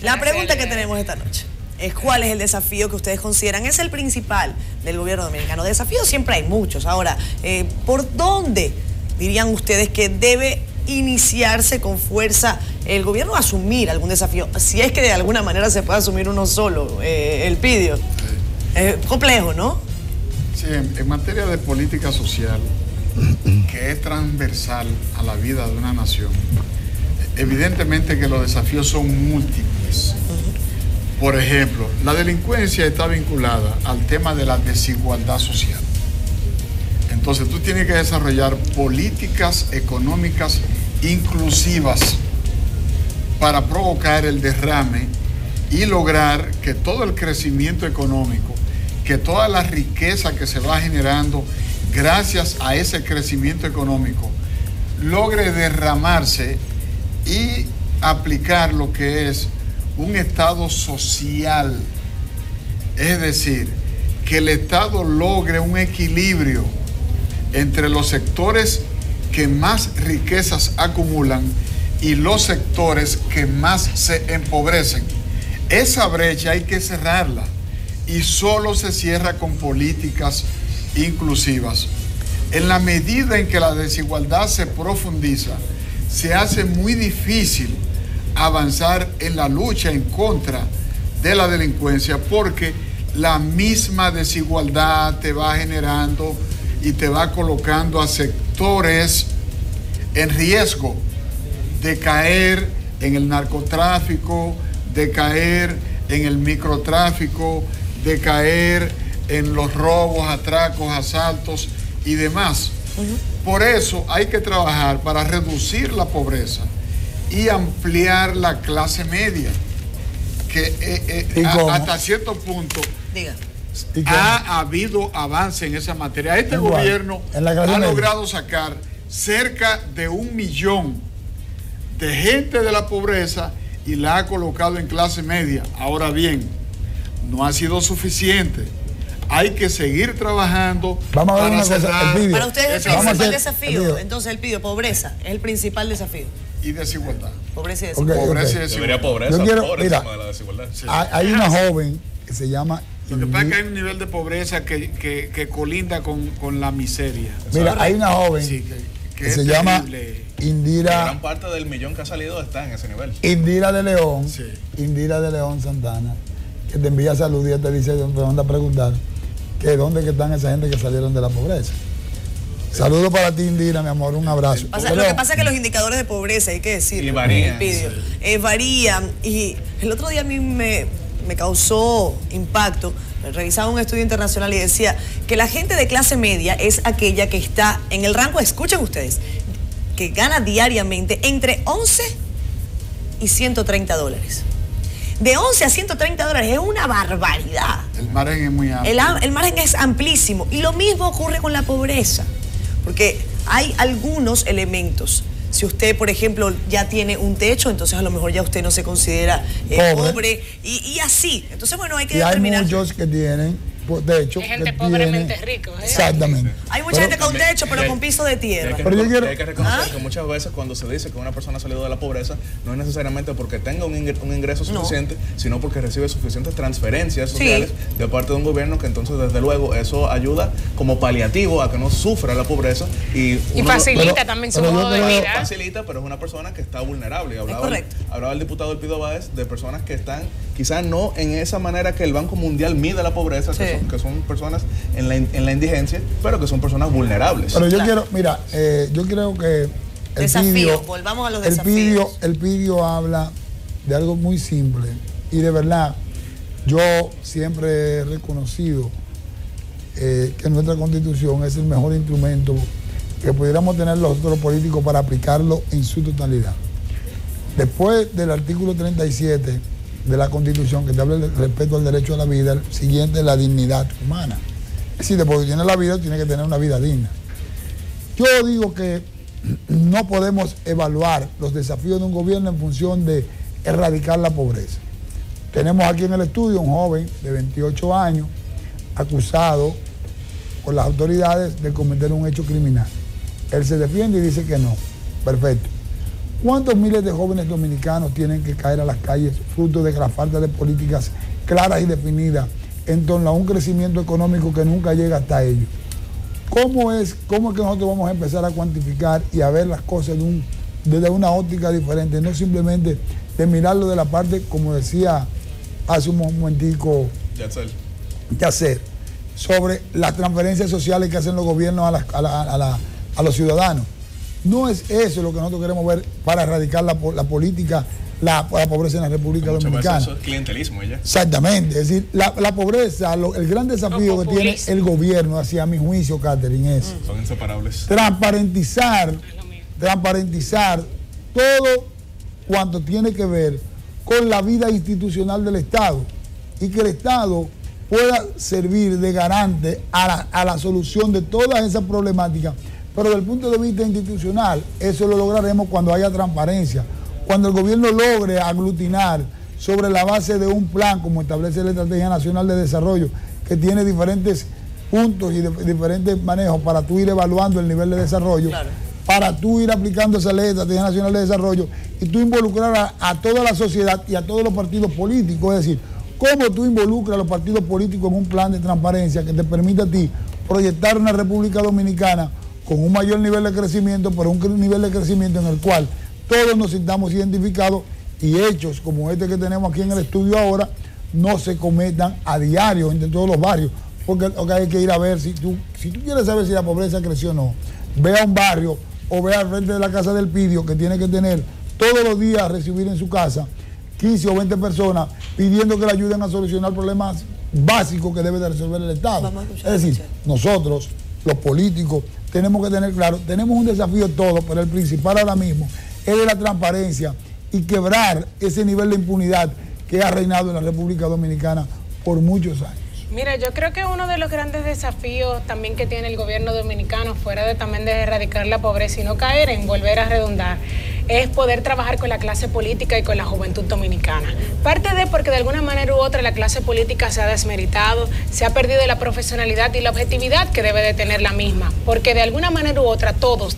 La pregunta que tenemos esta noche es cuál es el desafío que ustedes consideran es el principal del gobierno dominicano. Desafíos siempre hay muchos. Ahora, ¿por dónde dirían ustedes que debe iniciarse con fuerza el gobierno a asumir algún desafío? Si es que de alguna manera se puede asumir uno solo, Elpidio. Es complejo, ¿no? Sí, en materia de política social, que es transversal a la vida de una nación, evidentemente que los desafíos son múltiples. Por ejemplo, la delincuencia está vinculada al tema de la desigualdad social. Entonces tú tienes que desarrollar políticas económicas inclusivas para provocar el derrame y lograr que todo el crecimiento económico, que toda la riqueza que se va generando gracias a ese crecimiento económico, logre derramarse y aplicar lo que es un Estado social. Es decir, que el Estado logre un equilibrio entre los sectores que más riquezas acumulan y los sectores que más se empobrecen. Esa brecha hay que cerrarla y solo se cierra con políticas inclusivas. En la medida en que la desigualdad se profundiza, se hace muy difícil avanzar en la lucha en contra de la delincuencia, porque la misma desigualdad te va generando y te va colocando a sectores en riesgo de caer en el narcotráfico, de caer en el microtráfico, de caer en los robos, atracos, asaltos y demás. Por eso hay que trabajar para reducir la pobreza y ampliar la clase media, que hasta cierto punto ha habido avance en esa materia. Este gobierno ha logrado sacar cerca de 1 millón de gente de la pobreza y la ha colocado en clase media. Ahora bien, no ha sido suficiente. Hay que seguir trabajando. Vamos a ver una cosa, Elpidio. Para ustedes es el principal desafío. Entonces, Elpidio, pobreza es el principal desafío. Y desigualdad. Pobreza y desigualdad. Pobreza y desigualdad. Debería pobreza por encima de la desigualdad. Sí. Hay una joven que se llama... Lo que pasa es que hay un nivel de pobreza que colinda con la miseria. Mira, hay una joven que se llama Indira... Gran parte del millón que ha salido está en ese nivel. Indira de León. Sí. Indira de León Santana, que te envía salud y te dice, te manda a preguntar que dónde que están esa gente que salieron de la pobreza. Saludos para ti, Indira, mi amor, un abrazo. Lo que pasa es que los indicadores de pobreza, hay que decirlo, varían. Varían. Y el otro día a mí me causó impacto. Revisaba un estudio internacional y decía que la gente de clase media es aquella que está en el rango, escuchen ustedes, que gana diariamente entre 11 y 130 dólares. De 11 a 130 dólares es una barbaridad. El margen es muy amplio. El margen es amplísimo. Y lo mismo ocurre con la pobreza. Porque hay algunos elementos. Si usted, por ejemplo, ya tiene un techo, entonces a lo mejor ya usted no se considera pobre. Y así. Entonces, bueno, hay que determinar. Hay muchos que tienen techo. Hay gente pobremente rico. Exactamente. Hay mucha gente con techo, pero con piso de tierra. Hay que reconocer que muchas veces cuando se dice que una persona ha salido de la pobreza, no es necesariamente porque tenga un ingreso suficiente, sino porque recibe suficientes transferencias sociales de parte de un gobierno, que entonces, desde luego, eso ayuda como paliativo a que no sufra la pobreza. Y facilita también su modo de vida. Facilita, pero es una persona que está vulnerable. Hablaba el diputado Elpidio Báez de personas que están quizás no en esa manera que el Banco Mundial mide la pobreza, que son personas en la indigencia, pero que son personas vulnerables. Pero yo quiero, mira, yo creo que volvamos a los desafíos. Elpidio habla de algo muy simple y de verdad yo siempre he reconocido que nuestra Constitución es el mejor instrumento que pudiéramos tener los otros políticos para aplicarlo en su totalidad. Después del artículo 37 de la Constitución, que te habla del respeto al derecho a la vida, el siguiente es la dignidad humana. Es decir, después que tiene la vida, tiene que tener una vida digna. Yo digo que no podemos evaluar los desafíos de un gobierno en función de erradicar la pobreza. Tenemos aquí en el estudio un joven de 28 años acusado por las autoridades de cometer un hecho criminal. Él se defiende y dice que no. Perfecto. ¿Cuántos miles de jóvenes dominicanos tienen que caer a las calles fruto de la falta de políticas claras y definidas en torno a un crecimiento económico que nunca llega hasta ellos? ¿Cómo es que nosotros vamos a empezar a cuantificar y a ver las cosas desde una óptica diferente? No simplemente de mirarlo de la parte, como decía hace un momentico Yacer, sobre las transferencias sociales que hacen los gobiernos a los ciudadanos. No es eso lo que nosotros queremos ver para erradicar la política, la pobreza en la República Dominicana. Eso es clientelismo ya. Exactamente, es decir, la pobreza, el gran desafío que tiene el gobierno, hacia mi juicio, Catherine, es son inseparables. Transparentizar todo cuanto tiene que ver con la vida institucional del Estado y que el Estado pueda servir de garante a la solución de todas esas problemáticas. Pero desde el punto de vista institucional, eso lo lograremos cuando haya transparencia, cuando el gobierno logre aglutinar sobre la base de un plan, como establece la Estrategia Nacional de Desarrollo, que tiene diferentes puntos y diferentes manejos para tú ir evaluando el nivel de desarrollo, claro, para tú ir aplicando esa ley de Estrategia Nacional de Desarrollo y tú involucrar a toda la sociedad y a todos los partidos políticos. Es decir, cómo tú involucras a los partidos políticos en un plan de transparencia que te permita a ti proyectar una República Dominicana con un mayor nivel de crecimiento, pero un nivel de crecimiento en el cual todos nos sintamos identificados y hechos como este que tenemos aquí en el estudio ahora no se cometan a diario entre todos los barrios, porque hay que ir a ver si tú quieres saber si la pobreza creció o no, ve a un barrio o ve al frente de la casa del Pidio, que tiene que tener todos los días recibir en su casa 15 o 20 personas pidiendo que le ayuden a solucionar problemas básicos que debe de resolver el Estado. Es decir, nosotros, los políticos, tenemos que tener claro, tenemos un desafío todos, pero el principal ahora mismo es de la transparencia y quebrar ese nivel de impunidad que ha reinado en la República Dominicana por muchos años. Mira, yo creo que uno de los grandes desafíos también que tiene el gobierno dominicano, fuera de también de erradicar la pobreza y no caer en volver a redundar, es poder trabajar con la clase política y con la juventud dominicana. Parte de porque de alguna manera u otra la clase política se ha desmeritado, se ha perdido la profesionalidad y la objetividad que debe de tener la misma, porque de alguna manera u otra todos,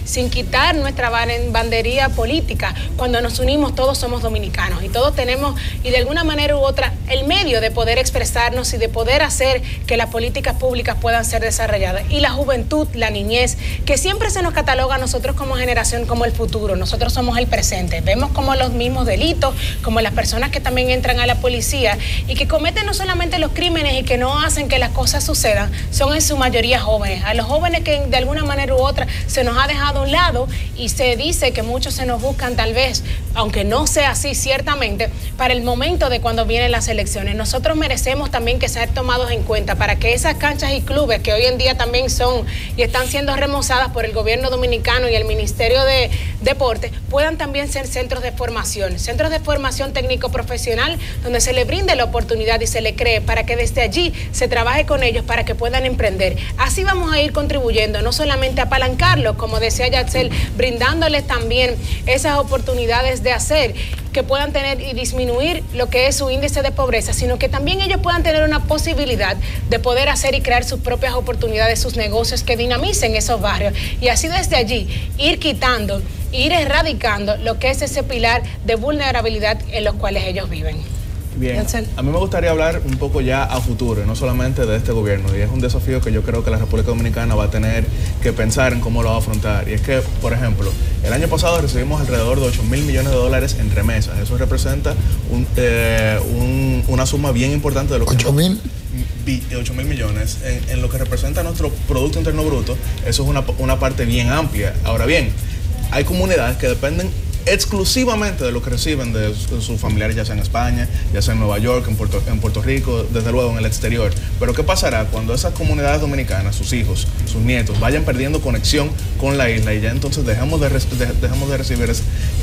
sin quitar nuestra bandería política, cuando nos unimos todos somos dominicanos y todos tenemos, y de alguna manera u otra, el medio de poder expresarnos y de poder hacer que las políticas públicas puedan ser desarrolladas. Y la juventud, la niñez, que siempre se nos cataloga a nosotros como generación como el futuro. Nosotros somos el presente. Vemos como los mismos delitos, como las personas que también entran a la policía y que cometen no solamente los crímenes y que no hacen que las cosas sucedan, son en su mayoría jóvenes. A los jóvenes que de alguna manera u otra se nos ha dejado a un lado y se dice que muchos se nos buscan tal vez, aunque no sea así ciertamente, para el momento de cuando vienen las elecciones. Nosotros merecemos también que ser tomados en cuenta para que esas canchas y clubes que hoy en día también son y están siendo remozadas por el gobierno dominicano y el Ministerio de Deportes puedan también ser centros de formación técnico profesional donde se le brinde la oportunidad y se le cree para que desde allí se trabaje con ellos para que puedan emprender. Así vamos a ir contribuyendo, no solamente a apalancarlos, como decía Yacer, brindándoles también esas oportunidades de hacer que puedan tener y disminuir lo que es su índice de pobreza, sino que también ellos puedan tener una posibilidad de poder hacer y crear sus propias oportunidades, sus negocios que dinamicen esos barrios y así desde allí ir quitando, ir erradicando lo que es ese pilar de vulnerabilidad en los cuales ellos viven. Bien, a mí me gustaría hablar un poco ya a futuro, no solamente de este gobierno, y es un desafío que yo creo que la República Dominicana va a tener que pensar en cómo lo va a afrontar. Y es que, por ejemplo, el año pasado recibimos alrededor de 8 mil millones de dólares en remesas. Eso representa una suma bien importante de lo que... 8 mil millones. En lo que representa nuestro Producto Interno Bruto, eso es una parte bien amplia. Ahora bien, hay comunidades que dependen exclusivamente de lo que reciben de sus familiares, ya sea en España, ya sea en Nueva York, en Puerto Rico, desde luego en el exterior. Pero ¿qué pasará cuando esas comunidades dominicanas, sus hijos, sus nietos, vayan perdiendo conexión con la isla y ya entonces dejamos de recibir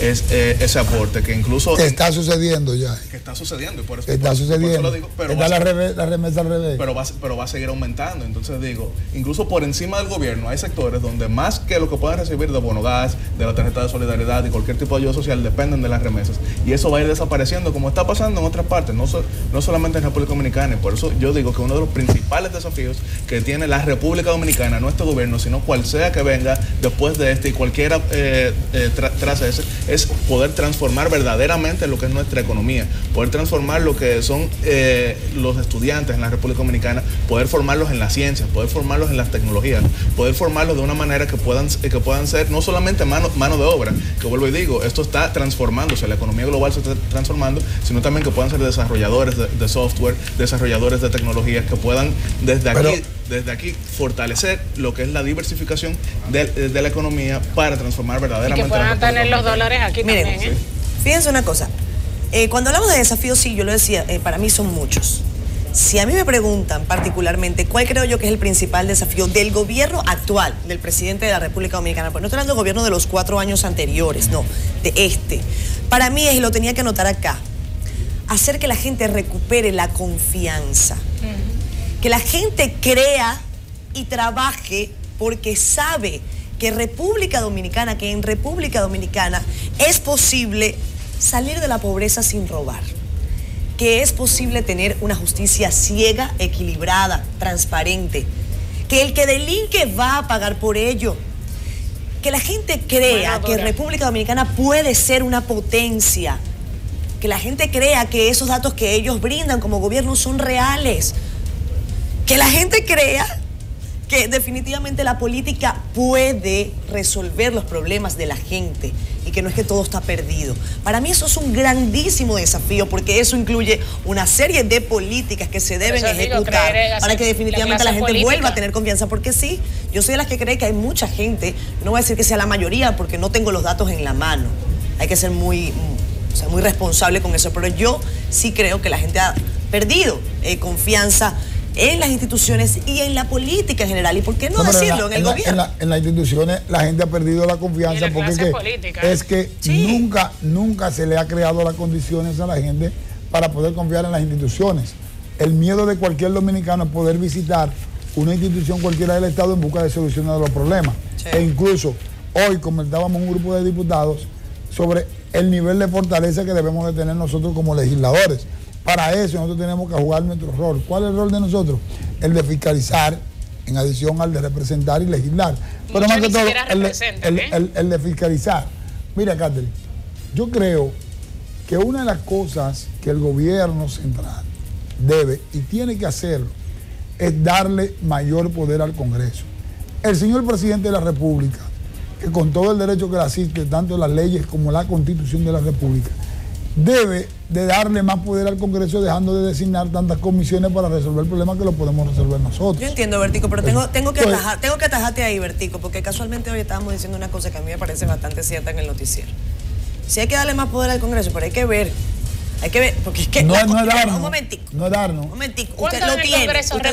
ese aporte que incluso... Que está sucediendo ya. Que está sucediendo. Y por eso, está sucediendo. Por eso lo digo, pero está la remesa al revés. Pero va a seguir aumentando. Entonces digo, incluso por encima del gobierno hay sectores donde más que lo que puedan recibir de bono gas, de la tarjeta de solidaridad y cualquier tipo ayuda social dependen de las remesas. Y eso va a ir desapareciendo, como está pasando en otras partes, no solamente en República Dominicana. Y por eso yo digo que uno de los principales desafíos que tiene la República Dominicana, no este gobierno, sino cual sea que venga después de este y cualquiera tras ese, es poder transformar verdaderamente lo que es nuestra economía, poder transformar lo que son los estudiantes en la República Dominicana, poder formarlos en las ciencias, poder formarlos en las tecnologías, poder formarlos de una manera que puedan ser no solamente mano de obra, que vuelvo y digo, esto está transformándose, la economía global se está transformando, sino también que puedan ser desarrolladores de software, desarrolladores de tecnologías, que puedan desde aquí fortalecer lo que es la diversificación de la economía para transformar verdaderamente. Y que puedan tener los dólares aquí. Miren, también. Fíjense una cosa, cuando hablamos de desafíos, sí, yo lo decía, para mí son muchos. Si a mí me preguntan particularmente cuál creo yo que es el principal desafío del gobierno actual, del presidente de la República Dominicana, pues no estoy hablando del gobierno de los 4 años anteriores, no, de este. Para mí es, y lo tenía que anotar acá, hacer que la gente recupere la confianza. Que la gente crea y trabaje porque sabe que en República Dominicana es posible salir de la pobreza sin robar. Que es posible tener una justicia ciega, equilibrada, transparente, que el que delinque va a pagar por ello, que la gente crea que República Dominicana puede ser una potencia, que la gente crea que esos datos que ellos brindan como gobierno son reales, que la gente crea que definitivamente la política puede resolver los problemas de la gente y que no es que todo está perdido. Para mí eso es un grandísimo desafío porque eso incluye una serie de políticas que se deben ejecutar para que definitivamente la gente vuelva a tener confianza. Porque sí, yo soy de las que cree que hay mucha gente, no voy a decir que sea la mayoría porque no tengo los datos en la mano. Hay que ser muy responsable con eso, pero yo sí creo que la gente ha perdido confianza en las instituciones y en la política en general. ¿Y por qué no decirlo en el gobierno? En las instituciones la gente ha perdido la confianza porque es que sí, nunca se le ha creado las condiciones a la gente para poder confiar en las instituciones. El miedo de cualquier dominicano es poder visitar una institución cualquiera del Estado en busca de soluciones de los problemas. Sí. E incluso hoy comentábamos un grupo de diputados sobre el nivel de fortaleza que debemos de tener nosotros como legisladores. Para eso nosotros tenemos que jugar nuestro rol. ¿Cuál es el rol de nosotros? El de fiscalizar, en adición al de representar y legislar. Pero más que todo, el de fiscalizar. Mira, Catherine, yo creo que una de las cosas que el gobierno central debe y tiene que hacerlo es darle mayor poder al Congreso. El señor presidente de la República, que con todo el derecho que le asiste, tanto las leyes como la Constitución de la República, debe de darle más poder al Congreso, dejando de designar tantas comisiones para resolver problemas que lo podemos resolver nosotros. Yo entiendo, Bertico, pero tengo que atajarte ahí, Bertico, porque casualmente hoy estábamos diciendo una cosa que a mí me parece bastante cierta en el noticiero. Sí hay que darle más poder al Congreso, pero hay que ver, porque es que... No es darnos. Un momentico. No es darnos. Un momentico. Ustedes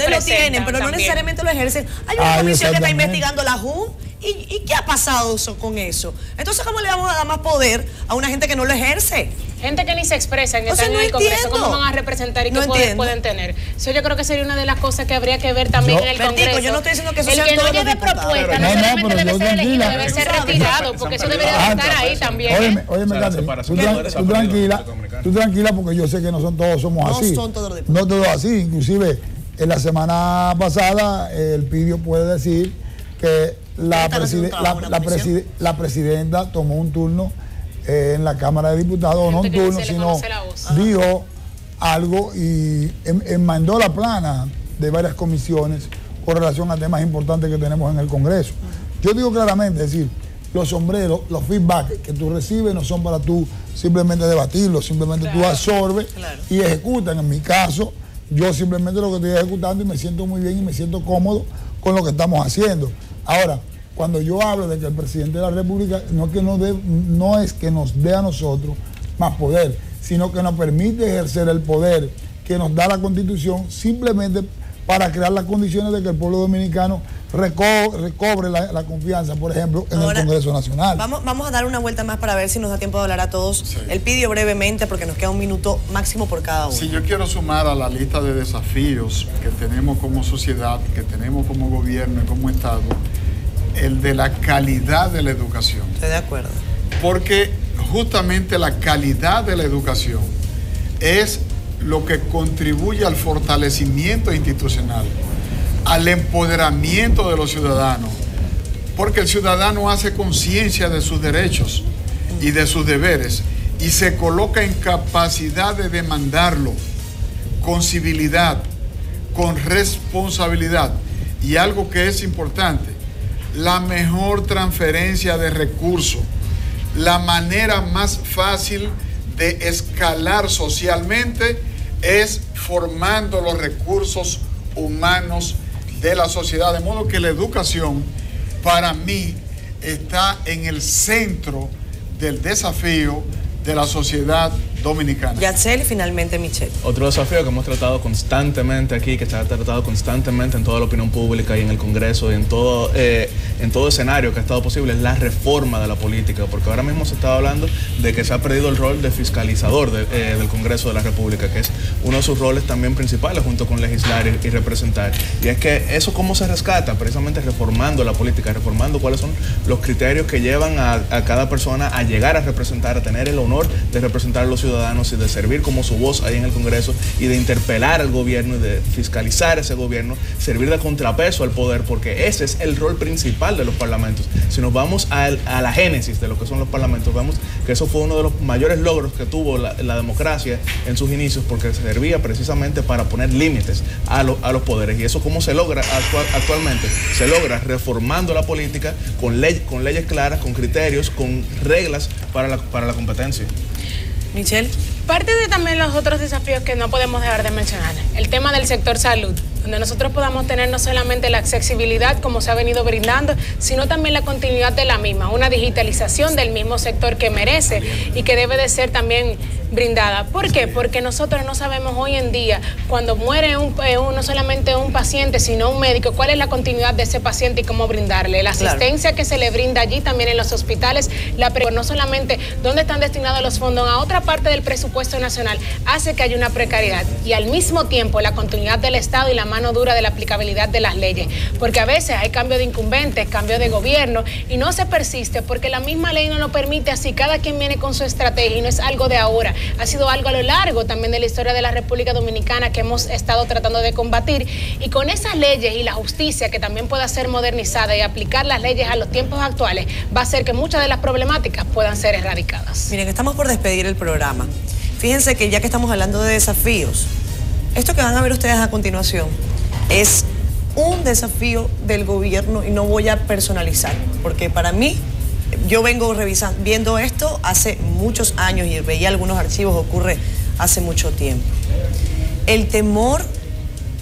lo tienen, pero no necesariamente lo ejercen. Hay una comisión que está investigando la JUN. ¿Y qué ha pasado con eso? Entonces, ¿cómo le vamos a dar más poder a una gente que no lo ejerce? Gente que ni se expresa en el Congreso, ¿cómo van a representar y qué poder pueden tener? Eso yo creo que sería una de las cosas que habría que ver también en el Congreso. Yo no estoy diciendo que eso sea todo. El que no lleve propuesta no solamente debe ser elegido, debe ser retirado, porque eso debería estar ahí también. Óyeme, tú tranquila, porque yo sé que no son todos somos así. No son todos los diputados. No todos así. Inclusive, en la semana pasada, el Pidio puede decir que la presidenta tomó un turno en la Cámara de Diputados, no un turno, sino dijo algo y mandó la plana de varias comisiones con relación a temas importantes que tenemos en el Congreso. Yo digo claramente, es decir, los sombreros, los feedback que tú recibes no son para tú simplemente debatirlos, simplemente tú absorbes y ejecutas. En mi caso, yo simplemente lo que estoy ejecutando y me siento muy bien y me siento cómodo con lo que estamos haciendo. Ahora, cuando yo hablo de que el presidente de la República no es que nos dé a nosotros más poder, sino que nos permite ejercer el poder que nos da la Constitución simplemente para crear las condiciones de que el pueblo dominicano recobre la confianza, por ejemplo, en el Congreso Nacional. Vamos a dar una vuelta más para ver si nos da tiempo de hablar a todos. Sí. El Pidio brevemente, porque nos queda un minuto máximo por cada uno. Sí, yo quiero sumar a la lista de desafíos que tenemos como sociedad, que tenemos como gobierno y como Estado, el de la calidad de la educación. Estoy de acuerdo. Porque justamente la calidad de la educación es lo que contribuye al fortalecimiento institucional, al empoderamiento de los ciudadanos, porque el ciudadano hace conciencia de sus derechos y de sus deberes y se coloca en capacidad de demandarlo con civilidad, con responsabilidad. Y algo que es importante, la mejor transferencia de recursos, la manera más fácil de escalar socialmente es formando los recursos humanos de la sociedad. De modo que la educación, para mí, está en el centro del desafío de la sociedad dominicana. Yatzel y finalmente Michelle. Otro desafío que hemos tratado constantemente aquí, que se ha tratado constantemente en toda la opinión pública y en el Congreso y en todo escenario que ha estado posible, es la reforma de la política, porque ahora mismo se está hablando de que se ha perdido el rol de fiscalizador del Congreso de la República, que es uno de sus roles también principales junto con legislar y representar. Y es que eso cómo se rescata, precisamente reformando la política, reformando cuáles son los criterios que llevan a cada persona a llegar a representar, a tener el honor de representar a los ciudadanos y de servir como su voz ahí en el Congreso y de interpelar al gobierno y de fiscalizar ese gobierno, servir de contrapeso al poder, porque ese es el rol principal de los parlamentos. Si nos vamos a la génesis de lo que son los parlamentos, vemos que eso fue uno de los mayores logros que tuvo la democracia en sus inicios, porque servía precisamente para poner límites a los poderes. Y eso cómo se logra actualmente, se logra reformando la política con leyes claras, con criterios, con reglas para la competencia. Michelle. Parte de también los otros desafíos que no podemos dejar de mencionar, el tema del sector salud, donde nosotros podamos tener no solamente la accesibilidad como se ha venido brindando, sino también la continuidad de la misma, una digitalización del mismo sector que merece y que debe de ser también brindada. ¿Por qué? Porque nosotros no sabemos hoy en día, cuando muere no solamente un paciente, sino un médico, cuál es la continuidad de ese paciente y cómo brindarle. La asistencia que se le brinda allí también en los hospitales, no solamente dónde están destinados los fondos a otra parte del presupuesto nacional, hace que haya una precariedad y al mismo tiempo la continuidad del Estado y la mano dura de la aplicabilidad de las leyes. Porque a veces hay cambio de incumbentes, cambio de gobierno y no se persiste porque la misma ley no lo permite, así cada quien viene con su estrategia y no es algo de ahora. Ha sido algo a lo largo también de la historia de la República Dominicana que hemos estado tratando de combatir, y con esas leyes y la justicia que también pueda ser modernizada y aplicar las leyes a los tiempos actuales va a hacer que muchas de las problemáticas puedan ser erradicadas. Miren, estamos por despedir el programa. Fíjense que ya que estamos hablando de desafíos, esto que van a ver ustedes a continuación es un desafío del gobierno y no voy a personalizar, porque para mí, yo vengo viendo esto hace muchos años y veía algunos archivos, ocurre hace mucho tiempo. El temor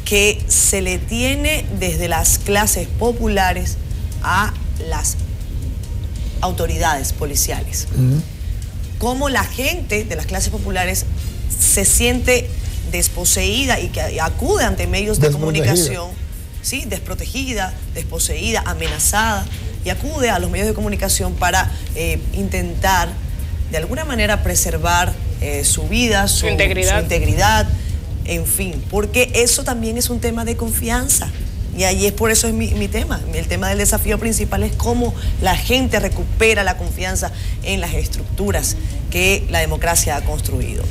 que se le tiene desde las clases populares a las autoridades policiales. Cómo la gente de las clases populares se siente desposeída y que acude ante medios de comunicación, ¿sí? Desprotegida, desposeída, amenazada, y acude a los medios de comunicación para intentar de alguna manera preservar su vida, su integridad, en fin, porque eso también es un tema de confianza. Y ahí es por eso es mi tema. El tema del desafío principal es cómo la gente recupera la confianza en las estructuras que la democracia ha construido.